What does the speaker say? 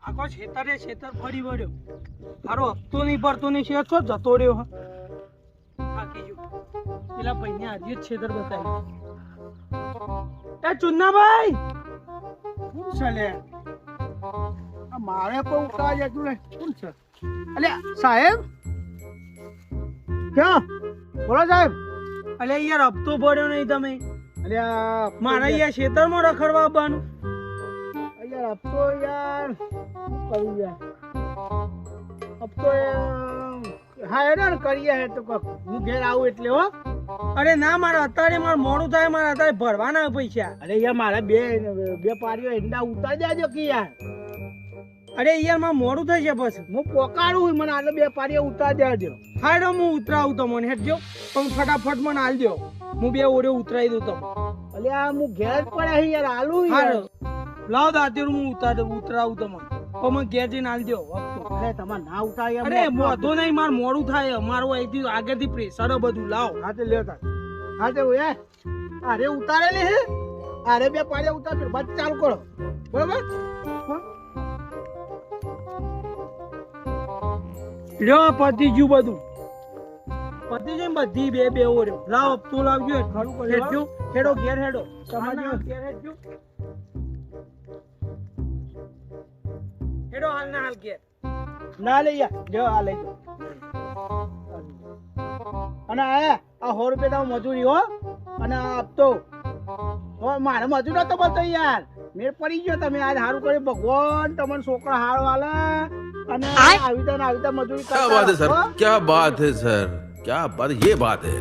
આખો છેતર ફરી વળ્યો. મારો હપ્તો નહીં ભરતો નહીં છે છો જતો રહ્યો. થાકી ગયો. પેલા ભાઈને આજે જ છેતર બતાવી. એ ચુન્નાભાઈ કોણ છે લે? આ મારે પણ ઉતાર જતું ને કોણ છે? અલ્યા સાહેબ ક્યાં બોલો સાહેબ? અલે યાર હપ્તો ભર્યો નહીં તમે. અલ્યા મારા યાર ખેતરમાં રખડવા આવવાનું. યાર હપ્તો યાર શું કરું યાર? હપ્તો હા એને કરીએ હે તો હું ઘેર આવું એટલે હો. અરે ના મારે અત્યારે મારે મોડું થાય. મારે અત્યારે ભરવાના પૈસા. અરે યાર મારે બે પારીઓ એંડા ઉતારી દેજો કે યાર. અરે યાર મારે મોડું થશે પછી. હું પોકાડું મને આટલે બે પારીઓ ઉતારી દેજો. હાડો હું ઉતરાવું તમને હેઠજો પણ ફટાફટ મને હાલ દો. હું બે ઓરે ઉતરાઈ દઉં તમને. અલ્યા હું ઘેર જ પડ્યા છે યાર આલું યાર. હાડો લાવ દાંતીરું હું ઉતરાવું તમને પણ મને ઘેર જઈને હાલ દો હપ્તો. અરે તમારે ના ઉતારી અરે મોઢો નહીં મારે મોડું થાય. મારું અહીંથી આગળથી પ્રેશર બધું લાવ. હા તે લેતા હા તે એ અરે ઉતારેલી હે. અરે બે પાડીઓ ઉતાર બસ ચાલુ કરો બરોબર. લ્યો પતી ગયું બધું. પતી જાય બધી બે બે ઓર્યો. લાવ હપ્તો લાવજો. ખરું હેડજો હેડો ઘેર હેડો. તમારે ઘેર હેડજો હેડો હાલ ના હાલ ઘેર. ના લઈ યા લ્યો આ લઈ જાઓ. અને આ 100 રૂપિયા મજૂરી હો. અને આ હપ્તો મારે મજૂર હતો બોલતો યાર. મેળ પડી ગયો તમે આજ સારું કર્યું. ભગવાન તમને છોકરા હારો આલે અને આવી રીતે મજૂરી क्या बात है सर, करता क्या बात है सर, क्या बात, ये बात है.